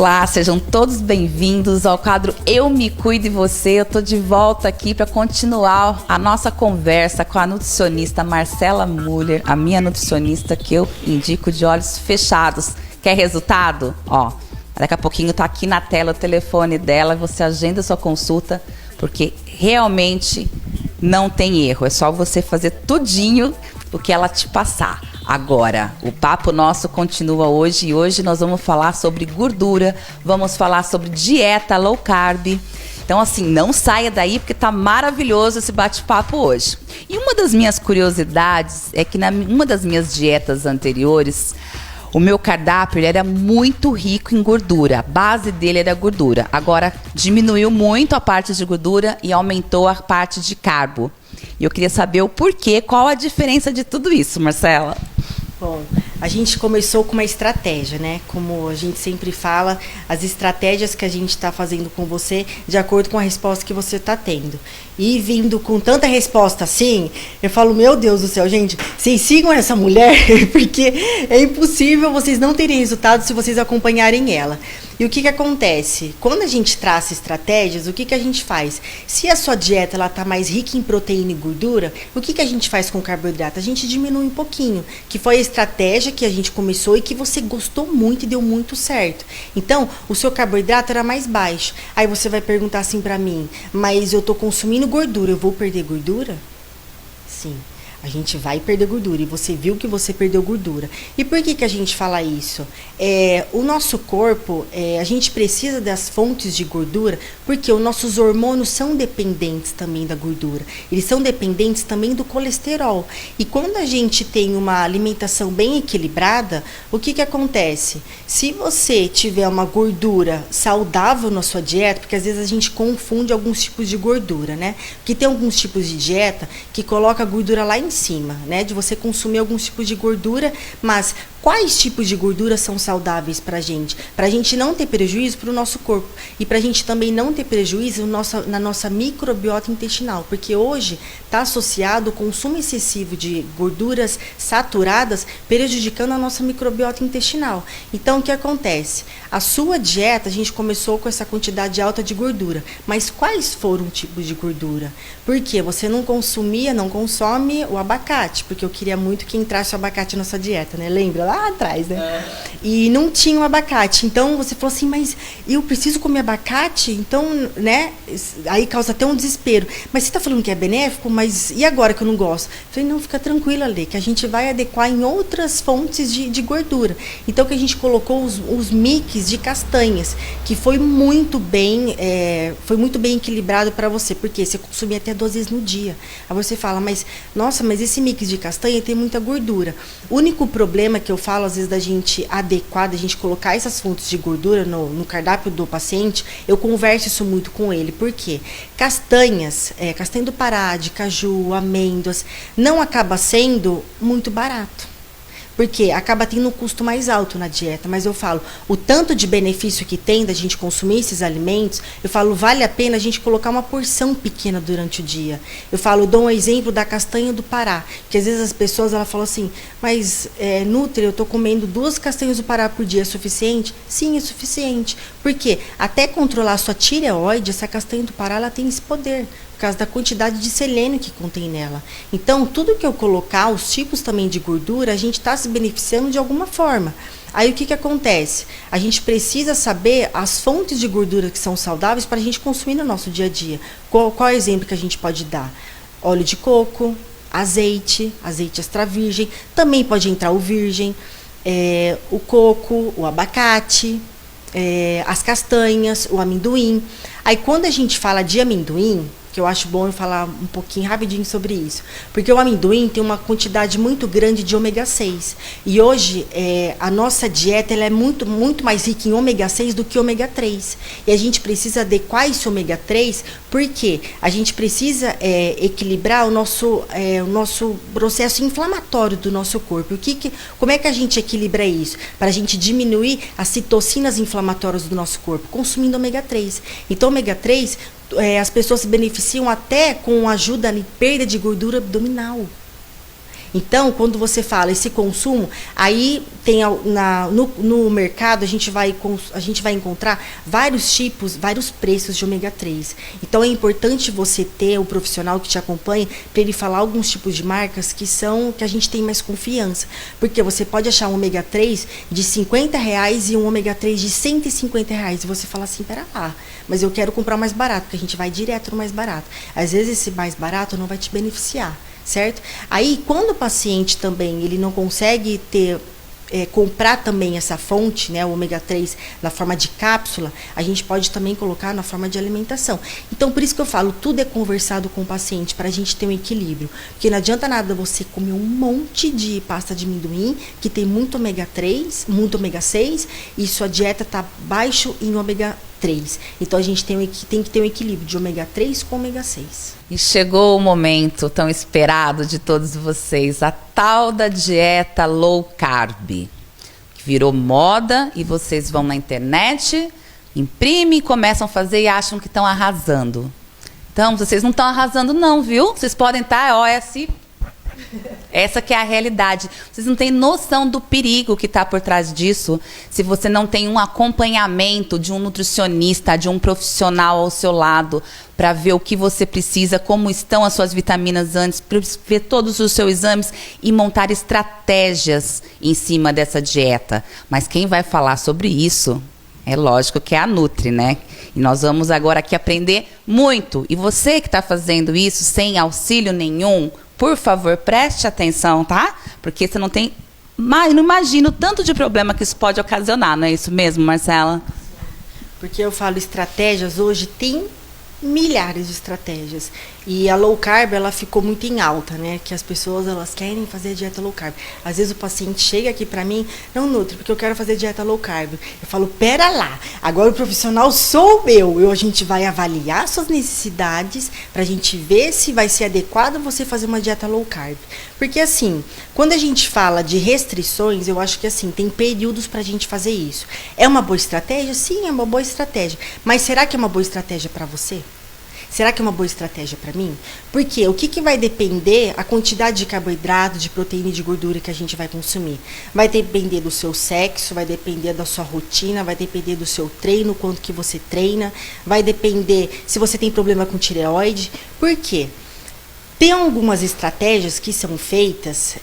Olá, sejam todos bem-vindos ao quadro Eu Me Cuido e Você. Eu tô de volta aqui para continuar a nossa conversa com a nutricionista Marcela Müller, a minha nutricionista que eu indico de olhos fechados. Quer resultado? Ó, daqui a pouquinho tá aqui na tela o telefone dela, você agenda a sua consulta, porque realmente não tem erro. É só você fazer tudinho o que ela te passar. Agora, o papo nosso continua hoje e hoje nós vamos falar sobre gordura, vamos falar sobre dieta low carb. Então, assim, não saia daí porque tá maravilhoso esse bate-papo hoje. E uma das minhas curiosidades é que uma das minhas dietas anteriores, o meu cardápio ele era muito rico em gordura, a base dele era gordura. Agora diminuiu muito a parte de gordura e aumentou a parte de carbo. E eu queria saber o porquê, qual a diferença de tudo isso, Marcela? Bom, a gente começou com uma estratégia, né? Como a gente sempre fala, as estratégias que a gente está fazendo com você, de acordo com a resposta que você está tendo. E vindo com tanta resposta assim, eu falo, meu Deus do céu, gente, vocês sigam essa mulher, porque é impossível vocês não terem resultado se vocês acompanharem ela. E o que acontece? Quando a gente traça estratégias, o que a gente faz? Se a sua dieta está mais rica em proteína e gordura, o que a gente faz com o carboidrato? A gente diminui um pouquinho, que foi a estratégia que a gente começou e que você gostou muito e deu muito certo. Então, o seu carboidrato era mais baixo. Aí você vai perguntar assim para mim, mas eu estou consumindo gordura, eu vou perder gordura? Sim. A gente vai perder gordura e você viu que você perdeu gordura. E por que a gente fala isso? O nosso corpo, a gente precisa das fontes de gordura porque os nossos hormônios são dependentes também da gordura. Eles são dependentes também do colesterol. E quando a gente tem uma alimentação bem equilibrada, o que acontece? Se você tiver uma gordura saudável na sua dieta, porque às vezes a gente confunde alguns tipos de gordura, né? Porque tem alguns tipos de dieta que coloca a gordura lá em cima, né, de você consumir alguns tipos de gordura, mas quais tipos de gordura são saudáveis pra gente não ter prejuízo para o nosso corpo e pra gente também não ter prejuízo na nossa microbiota intestinal, porque hoje está associado o consumo excessivo de gorduras saturadas prejudicando a nossa microbiota intestinal. Então, o que acontece? A sua dieta, a gente começou com essa quantidade alta de gordura, mas quais foram os tipos de gordura? Porque você não consome o abacate, porque eu queria muito que entrasse o abacate na sua dieta, né? Lembra? Lá atrás, né? E não tinha o abacate. Então, você falou assim, mas eu preciso comer abacate? Então, né? Aí causa até um desespero. Mas você está falando que é benéfico, mas e agora que eu não gosto? Eu falei, não, fica tranquila, Lê, que a gente vai adequar em outras fontes de gordura. Então, que a gente colocou os mix de castanhas, que foi muito bem equilibrado para você, porque você consumia até 2 vezes no dia. Aí você fala, nossa, mas esse mix de castanha tem muita gordura. O único problema que eu falo, às vezes, da gente adequar, da gente colocar essas fontes de gordura no cardápio do paciente, eu converso isso muito com ele. Por quê? Castanha do Pará, de caju, amêndoas, não acaba sendo muito barato. Porque acaba tendo um custo mais alto na dieta, mas eu falo, o tanto de benefício que tem da gente consumir esses alimentos, eu falo, vale a pena a gente colocar uma porção pequena durante o dia. Eu falo, dou um exemplo da castanha do Pará, que às vezes as pessoas falam assim, mas Nutri, eu estou comendo 2 castanhas do Pará por dia, é suficiente? Sim, é suficiente. Por quê? Até controlar a sua tireoide, essa castanha do Pará, ela tem esse poder. Por causa da quantidade de selênio que contém nela. Então, tudo que eu colocar, os tipos também de gordura, a gente está se beneficiando de alguma forma. Aí, o que acontece? A gente precisa saber as fontes de gordura que são saudáveis para a gente consumir no nosso dia a dia. Qual é o exemplo que a gente pode dar? Óleo de coco, azeite extra virgem, também pode entrar o virgem, o coco, o abacate, as castanhas, o amendoim. Aí, quando a gente fala de amendoim, que eu acho bom eu falar um pouquinho rapidinho sobre isso. Porque o amendoim tem uma quantidade muito grande de ômega 6. E hoje a nossa dieta ela é muito, muito mais rica em ômega 6 do que ômega 3. E a gente precisa adequar esse ômega 3 porque a gente precisa equilibrar o nosso processo inflamatório do nosso corpo. Como é que a gente equilibra isso? Para a gente diminuir as citocinas inflamatórias do nosso corpo, consumindo ômega 3. Então, ômega 3, as pessoas se beneficiam até com ajuda em perda de gordura abdominal. Então, quando você fala esse consumo, aí tem no mercado a gente vai encontrar vários tipos, vários preços de ômega 3. Então é importante você ter o profissional que te acompanha para ele falar alguns tipos de marcas que a gente tem mais confiança. Porque você pode achar um ômega 3 de R$50 e um ômega 3 de R$150. E você fala assim, pera lá, mas eu quero comprar o mais barato, porque a gente vai direto no mais barato. Às vezes esse mais barato não vai te beneficiar, certo? Aí, quando o paciente também ele não consegue comprar também essa fonte, né, o ômega 3 na forma de cápsula, a gente pode também colocar na forma de alimentação. Então, por isso que eu falo, tudo é conversado com o paciente para a gente ter um equilíbrio. Porque não adianta nada você comer um monte de pasta de amendoim, que tem muito ômega 3, muito ômega 6, e sua dieta está baixo em ômega 3. Então, a gente tem que ter um equilíbrio de ômega 3 com ômega 6. E chegou o momento tão esperado de todos vocês, a tal da dieta low carb, que virou moda e vocês vão na internet, imprimem, começam a fazer e acham que estão arrasando. Então, vocês não estão arrasando não, viu? Vocês podem estar, ó, é assim... Essa que é a realidade. Vocês não têm noção do perigo que está por trás disso se você não tem um acompanhamento de um nutricionista, de um profissional ao seu lado para ver o que você precisa, como estão as suas vitaminas antes, para ver todos os seus exames e montar estratégias em cima dessa dieta. Mas quem vai falar sobre isso é lógico que é a Nutri, né? E nós vamos agora aqui aprender muito. E você que está fazendo isso sem auxílio nenhum, por favor, preste atenção, tá? Porque você não imagina o tanto de problema que isso pode ocasionar, não é isso mesmo, Marcela? Porque eu falo estratégias, hoje tem milhares de estratégias. E a low carb, ela ficou muito em alta, né? Que as pessoas, elas querem fazer dieta low carb. Às vezes o paciente chega aqui pra mim, não, Nutri, porque eu quero fazer dieta low carb. Eu falo, pera lá, agora o profissional sou eu. A gente vai avaliar suas necessidades pra gente ver se vai ser adequado você fazer uma dieta low carb. Porque assim, quando a gente fala de restrições, eu acho que assim, tem períodos pra gente fazer isso. É uma boa estratégia? Sim, é uma boa estratégia. Mas será que é uma boa estratégia pra você? Será que é uma boa estratégia para mim? Porque o que vai depender a quantidade de carboidrato, de proteína e de gordura que a gente vai consumir? Vai depender do seu sexo, vai depender da sua rotina, vai depender do seu treino, quanto que você treina, vai depender se você tem problema com tireoide. Por quê? Tem algumas estratégias que são feitas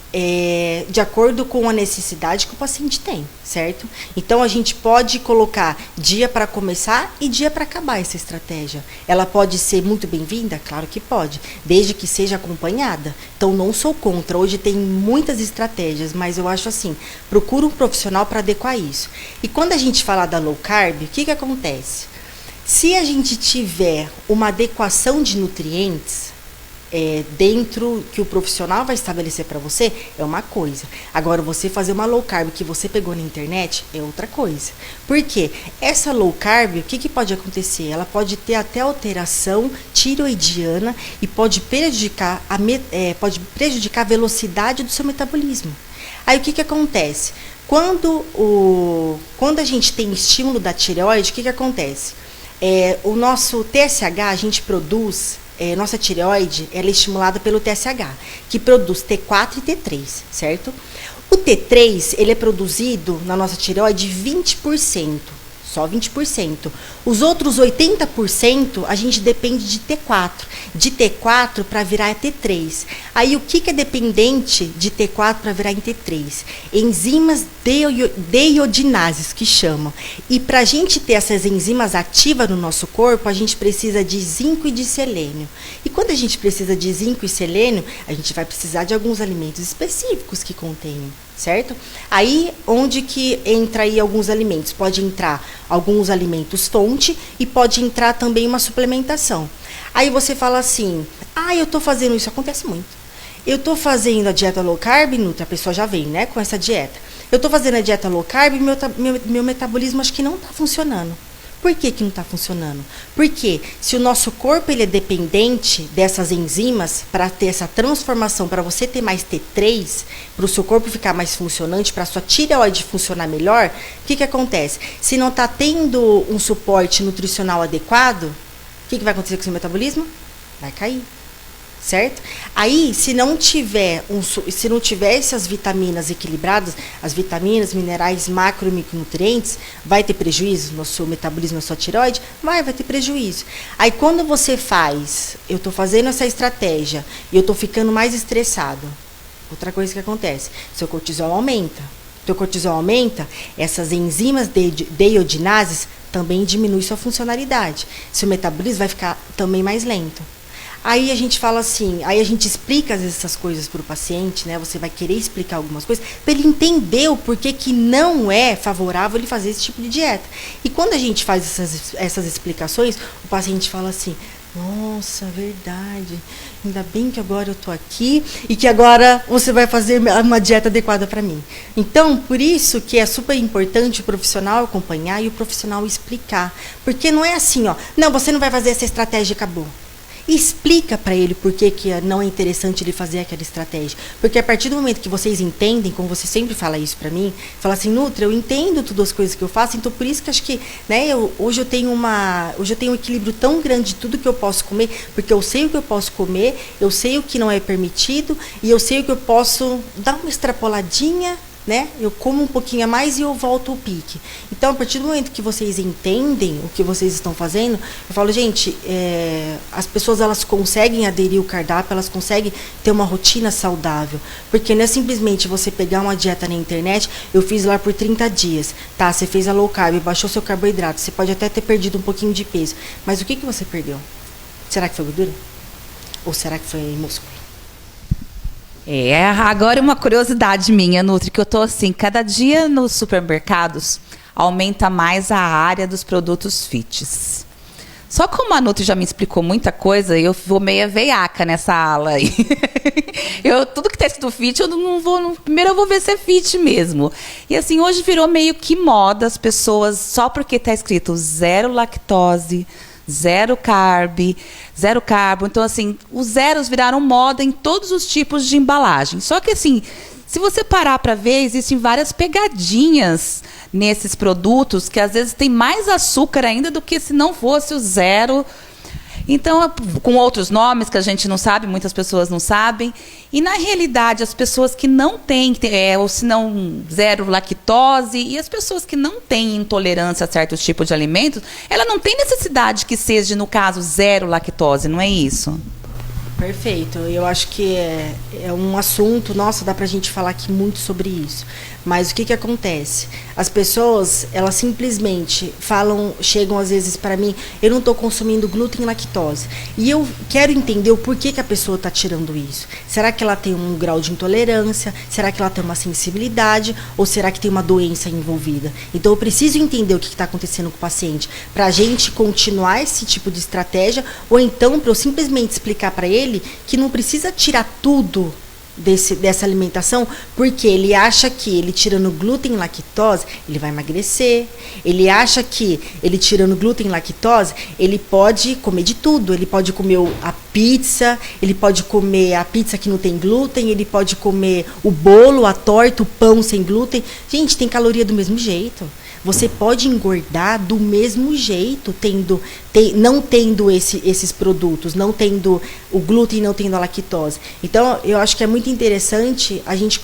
de acordo com a necessidade que o paciente tem, certo? Então, a gente pode colocar dia para começar e dia para acabar essa estratégia. Ela pode ser muito bem-vinda? Claro que pode, desde que seja acompanhada. Então, não sou contra. Hoje tem muitas estratégias, mas eu acho assim, procura um profissional para adequar isso. E quando a gente fala da low carb, o que acontece? Se a gente tiver uma adequação de nutrientes, dentro que o profissional vai estabelecer para você, é uma coisa. Agora, você fazer uma low carb que você pegou na internet é outra coisa. Por quê? Essa low carb, o que pode acontecer? Ela pode ter até alteração tiroidiana e pode prejudicar a velocidade do seu metabolismo. Aí, o que acontece? Quando a gente tem estímulo da tireoide, o que acontece? O nosso TSH, a gente produz... nossa tireoide, ela é estimulada pelo TSH, que produz T4 e T3, certo? O T3, ele é produzido na nossa tireoide 20%, só 20%. Os outros 80%, a gente depende de T4. De T4 para virar T3. Aí, o que é dependente de T4 para virar em T3? Enzimas deiodinases, que chamam. E para a gente ter essas enzimas ativas no nosso corpo, a gente precisa de zinco e de selênio. E quando a gente precisa de zinco e selênio, a gente vai precisar de alguns alimentos específicos que contenham, certo? Aí, onde que entra aí alguns alimentos? Pode entrar alguns alimentos fonte e pode entrar também uma suplementação. Aí você fala assim, eu tô fazendo isso, acontece muito. Eu tô fazendo a dieta low carb, Nutri, a pessoa já vem, né, com essa dieta. Eu tô fazendo a dieta low carb e meu metabolismo acho que não tá funcionando. Por que não está funcionando? Porque se o nosso corpo ele é dependente dessas enzimas para ter essa transformação, para você ter mais T3, para o seu corpo ficar mais funcionante, para a sua tireoide funcionar melhor, o que acontece? Se não está tendo um suporte nutricional adequado, o que vai acontecer com o seu metabolismo? Vai cair. certo? Aí, se não tiver essas vitaminas equilibradas, as vitaminas, minerais, macro e micronutrientes, vai ter prejuízo no seu metabolismo, na sua tireoide? Vai ter prejuízo. Aí, quando você eu estou fazendo essa estratégia e eu estou ficando mais estressado, outra coisa que acontece, seu cortisol aumenta. Seu cortisol aumenta, essas enzimas deiodinases também diminuem sua funcionalidade. Seu metabolismo vai ficar também mais lento. Aí a gente fala assim, aí a gente explica às vezes essas coisas para o paciente, né? Você vai querer explicar algumas coisas para ele entender o porquê que não é favorável ele fazer esse tipo de dieta. E quando a gente faz essas explicações, o paciente fala assim: nossa, verdade, ainda bem que agora eu tô aqui e que agora você vai fazer uma dieta adequada para mim. Então, por isso que é super importante o profissional acompanhar e o profissional explicar. Porque não é assim, ó, não, você não vai fazer essa estratégia e acabou. Explica para ele por que não é interessante ele fazer aquela estratégia. Porque a partir do momento que vocês entendem, como você sempre fala isso para mim, fala assim: Nutri, eu entendo todas as coisas que eu faço, então por isso que acho que, né, hoje eu tenho um equilíbrio tão grande de tudo que eu posso comer, porque eu sei o que eu posso comer, eu sei o que não é permitido e eu sei o que eu posso dar uma extrapoladinha, né? Eu como um pouquinho a mais e eu volto ao pique. Então, a partir do momento que vocês entendem o que vocês estão fazendo, eu falo, gente, as pessoas elas conseguem aderir ao cardápio, elas conseguem ter uma rotina saudável. Porque não é simplesmente você pegar uma dieta na internet, eu fiz lá por 30 dias. Tá, você fez a low carb, baixou seu carboidrato, você pode até ter perdido um pouquinho de peso. Mas o que você perdeu? Será que foi gordura? Ou será que foi músculo? Agora uma curiosidade minha, Nutri, que eu tô assim, cada dia nos supermercados aumenta mais a área dos produtos fits. Só como a Nutri já me explicou muita coisa, eu vou meia veiaca nessa ala aí. Tudo que tá escrito fit, eu não vou. Primeiro eu vou ver se é fit mesmo. E assim, hoje virou meio que moda as pessoas, só porque tá escrito 0 lactose, 0 carb, 0 carbo. Então, assim, os zeros viraram moda em todos os tipos de embalagem. Só que, assim, se você parar para ver, existem várias pegadinhas nesses produtos que, às vezes, tem mais açúcar ainda do que se não fosse o 0. Então, com outros nomes que a gente não sabe, muitas pessoas não sabem. E, na realidade, as pessoas que não têm, ou se não, 0 lactose, e as pessoas que não têm intolerância a certos tipos de alimentos, ela não tem necessidade que seja, no caso, 0 lactose, não é isso? Perfeito. Eu acho que é um assunto, nossa, dá pra gente falar aqui muito sobre isso. Mas o que acontece? As pessoas, elas simplesmente chegam às vezes para mim, eu não estou consumindo glúten e lactose. E eu quero entender o porquê que a pessoa está tirando isso. Será que ela tem um grau de intolerância? Será que ela tem uma sensibilidade? Ou será que tem uma doença envolvida? Então eu preciso entender o que está acontecendo com o paciente para a gente continuar esse tipo de estratégia, ou então para eu simplesmente explicar para ele que não precisa tirar tudo dessa alimentação, porque ele acha que ele tirando glúten e lactose, ele vai emagrecer. Ele acha que ele tirando glúten e lactose, ele pode comer de tudo. Ele pode comer a pizza, ele pode comer a pizza que não tem glúten, ele pode comer o bolo, a torta, o pão sem glúten. Gente, tem caloria do mesmo jeito. Você pode engordar do mesmo jeito, não tendo esses produtos, não tendo o glúten, não tendo a lactose. Então, eu acho que é muito interessante a gente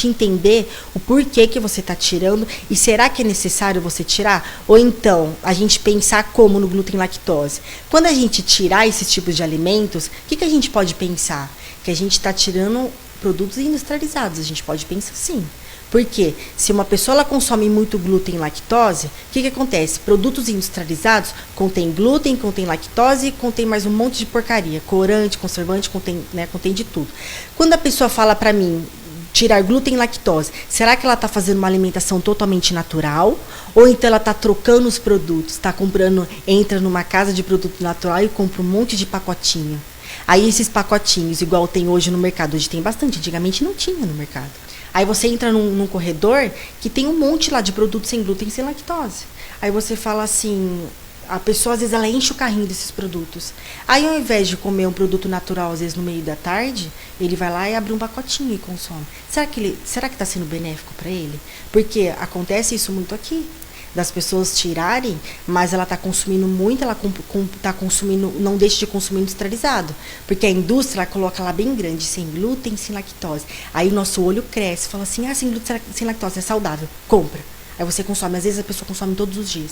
entender o porquê que você está tirando e será que é necessário você tirar? Ou então, a gente pensar como no glúten e lactose. Quando a gente tirar esses tipos de alimentos, o que a gente pode pensar? Que a gente está tirando produtos industrializados, a gente pode pensar sim. Porque se uma pessoa ela consome muito glúten e lactose, o que acontece? Produtos industrializados contém glúten, contém lactose, contém mais um monte de porcaria, corante, conservante, contém de tudo. Quando a pessoa fala para mim tirar glúten e lactose, será que ela está fazendo uma alimentação totalmente natural? Ou então ela está trocando os produtos, está comprando, entra numa casa de produto natural e compra um monte de pacotinho. Aí esses pacotinhos, igual tem hoje no mercado, hoje tem bastante, antigamente não tinha no mercado. Aí você entra num corredor que tem um monte lá de produtos sem glúten e sem lactose. Aí você fala assim, a pessoa às vezes ela enche o carrinho desses produtos. Aí ao invés de comer um produto natural às vezes no meio da tarde, ele vai lá e abre um pacotinho e consome. Será que está sendo benéfico para ele? Porque acontece isso muito aqui. das pessoas tirarem, mas ela está consumindo muito, ela está consumindo, não deixa de consumir industrializado. Porque a indústria coloca lá bem grande, sem glúten, sem lactose. Aí o nosso olho cresce, fala assim, sem glúten, sem lactose, é saudável, compra. Aí você consome, às vezes a pessoa consome todos os dias.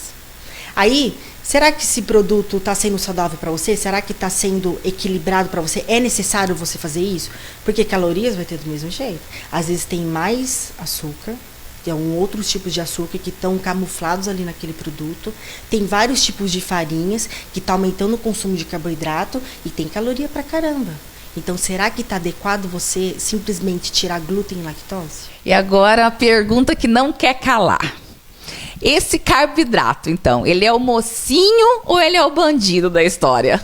Aí, será que esse produto está sendo saudável para você? Será que está sendo equilibrado para você? É necessário você fazer isso? Porque calorias vai ter do mesmo jeito. Às vezes tem mais açúcar, tem outros tipos de açúcar que estão camuflados ali naquele produto. Tem vários tipos de farinhas que estão aumentando o consumo de carboidrato e tem caloria pra caramba. Então, será que está adequado você simplesmente tirar glúten e lactose? E agora a pergunta que não quer calar. Esse carboidrato, então, ele é o mocinho ou ele é o bandido da história?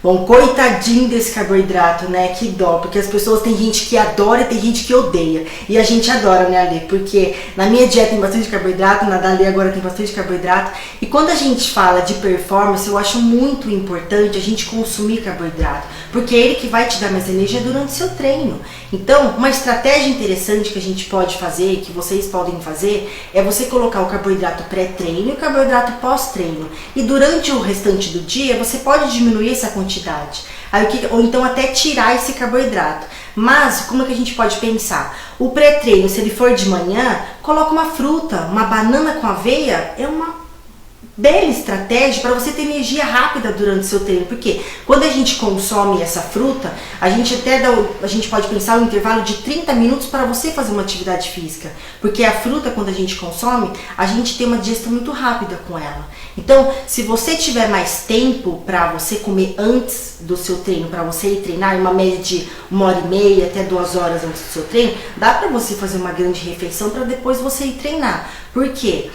Bom, coitadinho desse carboidrato, né? Que dó, porque as pessoas, tem gente que adora e tem gente que odeia. E a gente adora, né, Ale? Porque na minha dieta tem bastante carboidrato, na da Ale agora tem bastante carboidrato. E quando a gente fala de performance, eu acho muito importante a gente consumir carboidrato, porque é ele que vai te dar mais energia durante o seu treino. Então, uma estratégia interessante que a gente pode fazer, que vocês podem fazer, é você colocar o carboidrato pré-treino e o carboidrato pós-treino. E durante o restante do dia, você pode diminuir essa quantidade. Aí, ou então até tirar esse carboidrato. Mas, como é que a gente pode pensar? O pré-treino, se ele for de manhã, coloca uma fruta, uma banana com aveia, é uma bela estratégia para você ter energia rápida durante o seu treino, porque quando a gente consome essa fruta, a gente pode pensar um intervalo de 30 minutos para você fazer uma atividade física, porque a fruta, quando a gente consome, a gente tem uma digestão muito rápida com ela. Então, se você tiver mais tempo para você comer antes do seu treino, para você ir treinar, uma média de 1h30 até 2 horas antes do seu treino, dá para você fazer uma grande refeição para depois você ir treinar. Por quê?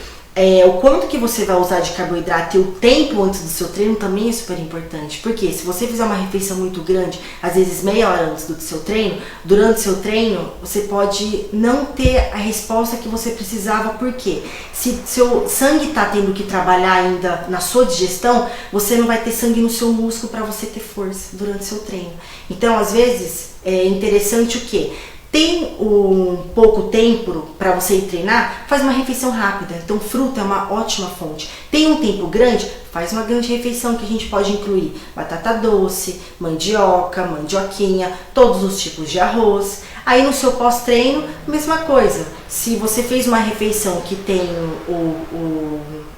O quanto que você vai usar de carboidrato e o tempo antes do seu treino também é super importante. Porque se você fizer uma refeição muito grande, às vezes meia hora antes do seu treino, durante o seu treino, você pode não ter a resposta que você precisava. Por quê? Se seu sangue está tendo que trabalhar ainda na sua digestão, você não vai ter sangue no seu músculo para você ter força durante o seu treino. Então, às vezes, é interessante o quê? Tem um pouco tempo para você ir treinar, faz uma refeição rápida. Então, fruta é uma ótima fonte. Tem um tempo grande, faz uma grande refeição que a gente pode incluir batata doce, mandioca, mandioquinha, todos os tipos de arroz. Aí no seu pós-treino, mesma coisa. Se você fez uma refeição que tem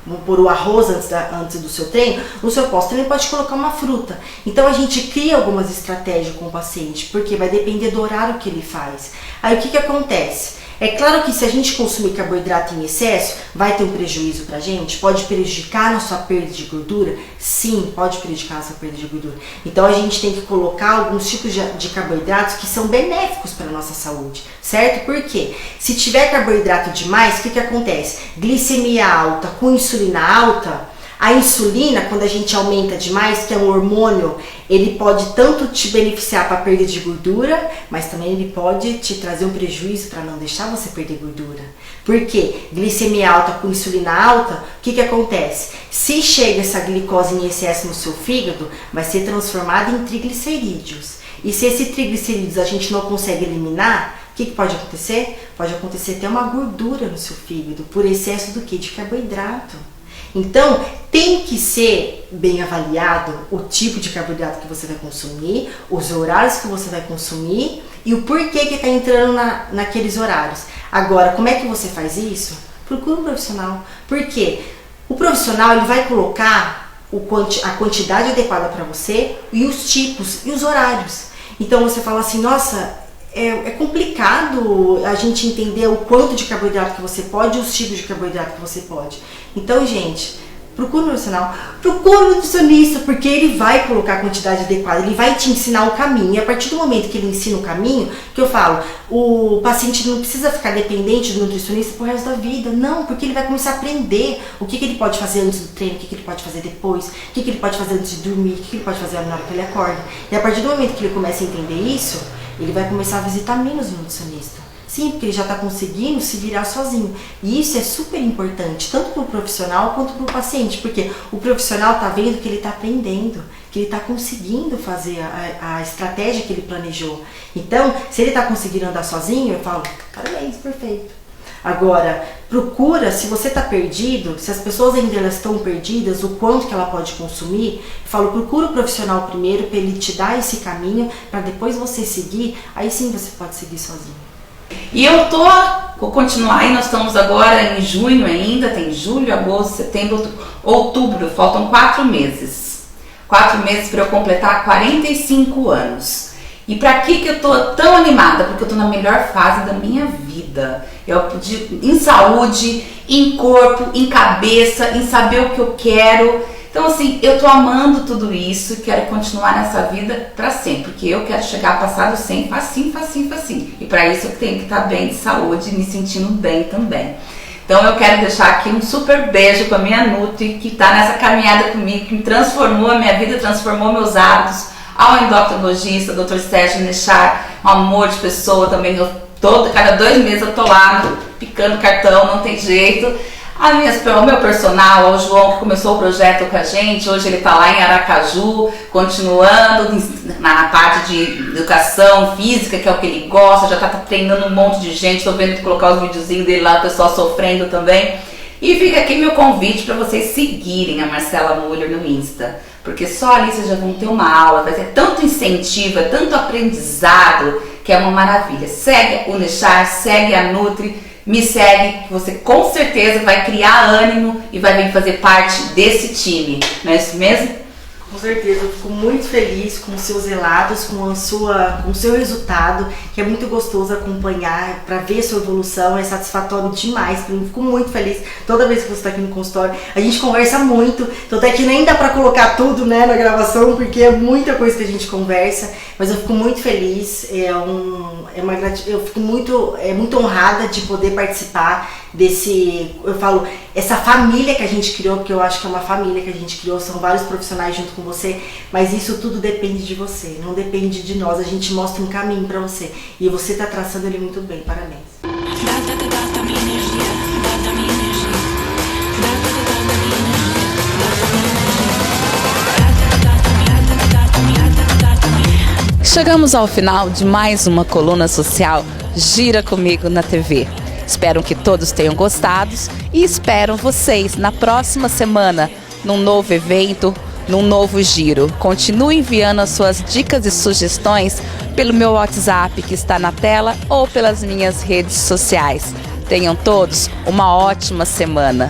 vamos pôr o arroz antes do seu treino, no seu pós-treino pode colocar uma fruta. Então a gente cria algumas estratégias com o paciente, porque vai depender do horário que ele faz. Aí o que acontece? É claro que se a gente consumir carboidrato em excesso, vai ter um prejuízo pra gente? Pode prejudicar a nossa perda de gordura? Sim, pode prejudicar a nossa perda de gordura. Então a gente tem que colocar alguns tipos de carboidratos que são benéficos para a nossa saúde, certo? Por quê? Se tiver carboidrato demais, o que acontece? Glicemia alta com insulina alta. A insulina, quando a gente aumenta demais, que é um hormônio, ele pode tanto te beneficiar para a perda de gordura, mas também ele pode te trazer um prejuízo para não deixar você perder gordura. Por quê? Glicemia alta com insulina alta, o que acontece? Se chega essa glicose em excesso no seu fígado, vai ser transformada em triglicerídeos. E se esse triglicerídeos a gente não consegue eliminar, o que pode acontecer? Pode acontecer até uma gordura no seu fígado, por excesso do quê? De carboidrato. Então, tem que ser bem avaliado o tipo de carboidrato que você vai consumir, os horários que você vai consumir e o porquê que está entrando naqueles horários. Agora, como é que você faz isso? Procura um profissional. Por quê? O profissional ele vai colocar a quantidade adequada para você e os tipos e os horários. Então, você fala assim, nossa, é complicado a gente entender o quanto de carboidrato que você pode e os tipos de carboidrato que você pode. Então, gente, procura um profissional, procura um nutricionista, porque ele vai colocar a quantidade adequada, ele vai te ensinar o caminho. E a partir do momento que ele ensina o caminho, que eu falo, o paciente não precisa ficar dependente do nutricionista pro resto da vida, não, porque ele vai começar a aprender o que ele pode fazer antes do treino, o que ele pode fazer depois, o que ele pode fazer antes de dormir, o que ele pode fazer na hora que ele acorda. E a partir do momento que ele começa a entender isso, ele vai começar a visitar menos o nutricionista. Sim, porque ele já está conseguindo se virar sozinho. E isso é super importante, tanto para o profissional quanto para o paciente, porque o profissional está vendo que ele está aprendendo, que ele está conseguindo fazer a estratégia que ele planejou. Então, se ele está conseguindo andar sozinho, eu falo, parabéns, perfeito. Agora, procura, se você está perdido, se as pessoas ainda estão perdidas, o quanto que ela pode consumir, eu falo, procura o profissional primeiro para ele te dar esse caminho, para depois você seguir, aí sim você pode seguir sozinho. E vou continuar aí, nós estamos agora em junho ainda, tem julho, agosto, setembro, outubro, faltam 4 meses. 4 meses para eu completar 45 anos. E para que eu tô tão animada? Porque eu tô na melhor fase da minha vida. Em saúde, em corpo, em cabeça, em saber o que eu quero. Então assim, eu tô amando tudo isso e quero continuar nessa vida para sempre. Porque eu quero chegar passado 100, facinho. E para isso eu tenho que estar bem de saúde e me sentindo bem também. Então eu quero deixar aqui um super beijo para a minha Nutri, que está nessa caminhada comigo, que transformou a minha vida, transformou meus hábitos. Ao endocrinologista, Dr. Sérgio Nechar, um amor de pessoa também. Cada 2 meses eu tô lá picando cartão, não tem jeito. O meu personal, o João, que começou o projeto com a gente, hoje ele tá lá em Aracaju, continuando na parte de educação física, que é o que ele gosta, já tá treinando um monte de gente, tô vendo colocar os videozinhos dele lá, o pessoal sofrendo também. E fica aqui meu convite para vocês seguirem a Marcela Müller no Insta, porque só ali vocês já vão ter uma aula, vai ter tanto incentivo, tanto aprendizado, que é uma maravilha. Segue o Nechar, segue a Nutri, me segue, que você com certeza vai criar ânimo e vai vir fazer parte desse time, não é isso mesmo? Com certeza, eu fico muito feliz com os seus relatos, com o seu resultado, que é muito gostoso acompanhar, para ver a sua evolução, é satisfatório demais, eu fico muito feliz toda vez que você está aqui no consultório. A gente conversa muito, então até que nem dá para colocar tudo, né, na gravação, porque é muita coisa que a gente conversa, mas eu fico muito feliz, eu fico muito honrada de poder participar essa família que a gente criou, porque eu acho que é uma família que a gente criou, são vários profissionais junto com você, mas isso tudo depende de você, não depende de nós, a gente mostra um caminho pra você, e você tá traçando ele muito bem, parabéns. Chegamos ao final de mais uma coluna social Gira Comigo na TV. Espero que todos tenham gostado e espero vocês na próxima semana, num novo evento, num novo giro. Continue enviando as suas dicas e sugestões pelo meu WhatsApp que está na tela ou pelas minhas redes sociais. Tenham todos uma ótima semana.